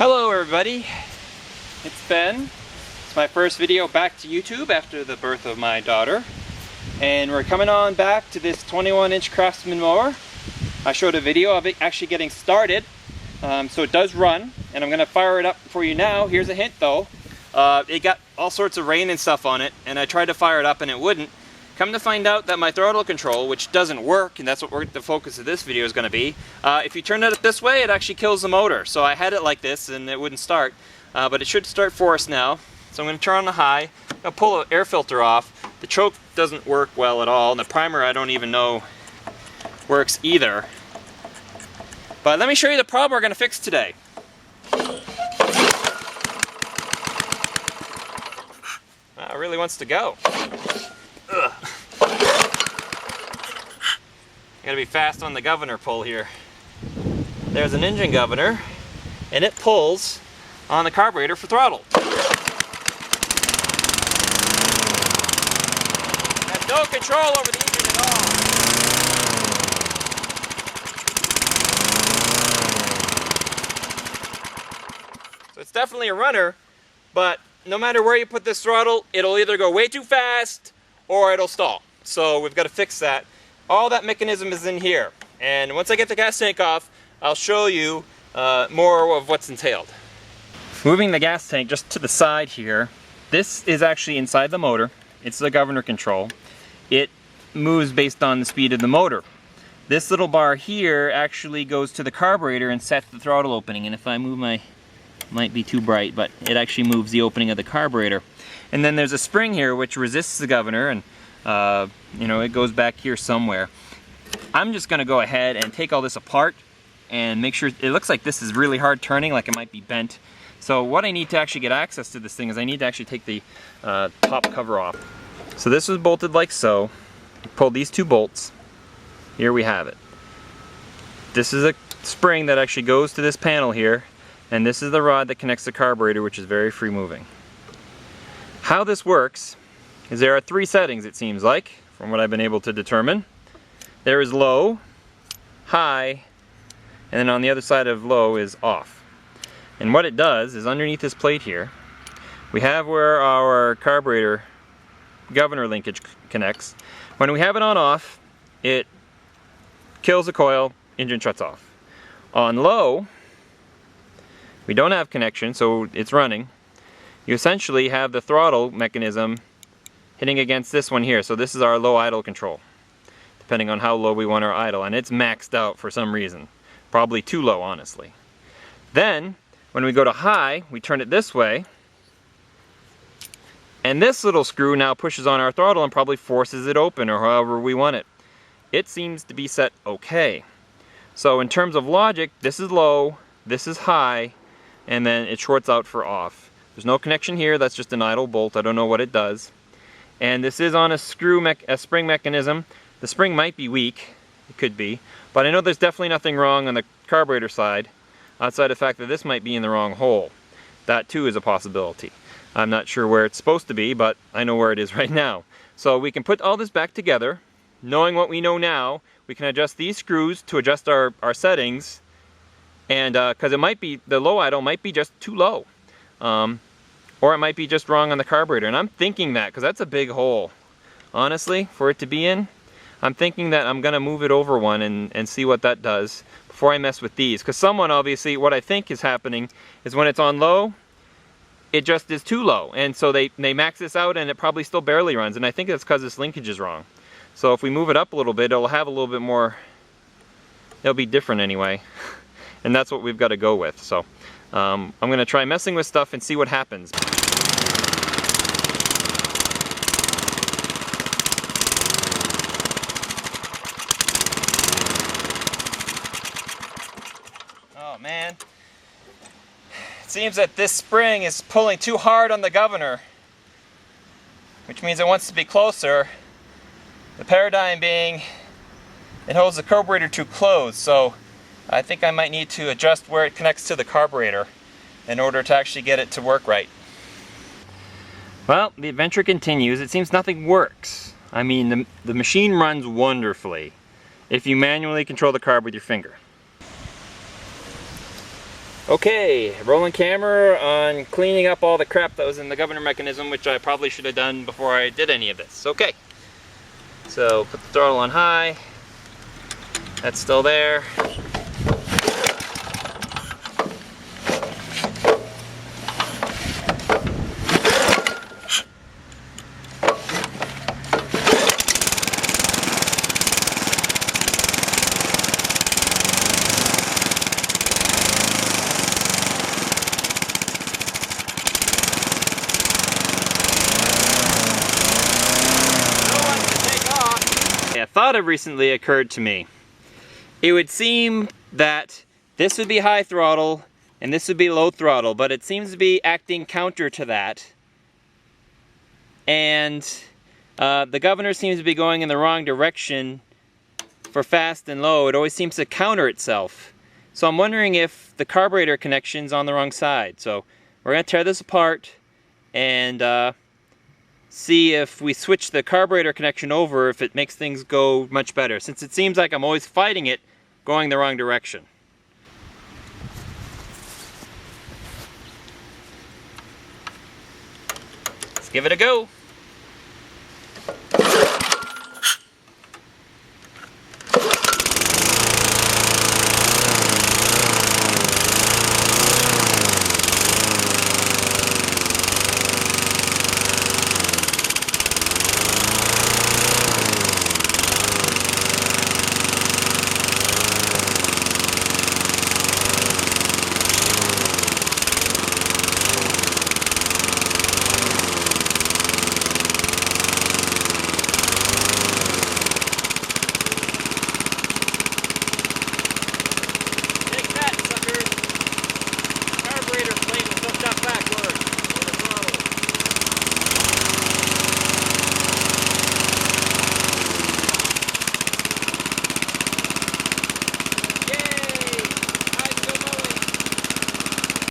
Hello everybody, it's Ben. It's my first video back to YouTube after the birth of my daughter. And we're coming on back to this 21-inch Craftsman mower. I showed a video of it actually getting started. So it does run, and I'm going to fire it up for you now. Here's a hint though. It got all sorts of rain and stuff on it, and I tried to fire it up and it wouldn't. Come to find out that my throttle control, which doesn't work, and that's what the focus of this video is going to be, if you turn it this way, it actually kills the motor. So I had it like this and it wouldn't start, but it should start for us now. So I'm going to turn on the high, I'll pull the air filter off. The choke doesn't work well at all, and the primer I don't even know works either. But let me show you the problem we're going to fix today. It really wants to go. Ugh. I gotta be fast on the governor pull here. There's an engine governor, and it pulls on the carburetor for throttle. Has no control over the engine at all. So it's definitely a runner, but no matter where you put this throttle, it'll either go way too fast or it'll stall. So we've got to fix that. All that mechanism is in here. And once I get the gas tank off, I'll show you more of what's entailed. Moving the gas tank just to the side here, this is actually inside the motor. It's the governor control. It moves based on the speed of the motor. This little bar here actually goes to the carburetor and sets the throttle opening. And if I move my, might be too bright, but it actually moves the opening of the carburetor. And then there's a spring here which resists the governor, and you know, it goes back here somewhere. I'm just going to go ahead and take all this apart and make sure. It looks like this is really hard turning, like it might be bent. So what I need to actually get access to this thing is I need to actually take the top cover off. So this was bolted like so. Pull these two bolts. Here we have it. This is a spring that actually goes to this panel here, and this is the rod that connects the carburetor, which is very free moving. How this works is there are three settings, it seems like, from what I've been able to determine. There is low, high, and then on the other side of low is off. And what it does is underneath this plate here, we have where our carburetor governor linkage connects. When we have it on off, it kills the coil, engine shuts off. On low, we don't have connection, so it's running. You essentially have the throttle mechanism hitting against this one here. So this is our low idle control, depending on how low we want our idle, and it's maxed out for some reason. Probably too low, honestly. Then, when we go to high, we turn it this way, and this little screw now pushes on our throttle and probably forces it open, or however we want it. It seems to be set okay. So in terms of logic, this is low, this is high, and then it shorts out for off. There's no connection here, that's just an idle bolt, I don't know what it does. And this is on a spring mechanism. The spring might be weak, it could be, but I know there's definitely nothing wrong on the carburetor side, outside the fact that this might be in the wrong hole. That too is a possibility. I'm not sure where it's supposed to be, but I know where it is right now. So we can put all this back together. Knowing what we know now, we can adjust these screws to adjust our settings, and because it might be, the low idle might be just too low. Or it might be just wrong on the carburetor, and I'm thinking that, because that's a big hole, honestly, for it to be in. I'm thinking that I'm going to move it over one and see what that does before I mess with these, because someone obviously, what I think is happening is when it's on low, it just is too low, and so they max this out and it probably still barely runs, and I think that's because this linkage is wrong. So if we move it up a little bit, it'll have a little bit more, it'll be different anyway, and that's what we've got to go with. So I'm going to try messing with stuff and see what happens. Oh man, it seems that this spring is pulling too hard on the governor, which means it wants to be closer. The paradigm being it holds the carburetor too close, so I think I might need to adjust where it connects to the carburetor in order to actually get it to work right. Well, the adventure continues. It seems nothing works. I mean, the machine runs wonderfully if you manually control the carb with your finger. Okay, rolling camera on cleaning up all the crap that was in the governor mechanism, which I probably should have done before I did any of this. Okay, so put the throttle on high. That's still there. A thought have recently occurred to me. It would seem that this would be high throttle and this would be low throttle, but it seems to be acting counter to that. And the governor seems to be going in the wrong direction for fast and low. It always seems to counter itself. So I'm wondering if the carburetor connection's on the wrong side. So we're going to tear this apart and see if we switch the carburetor connection over, if it makes things go much better, since it seems like I'm always fighting it going the wrong direction. Let's give it a go.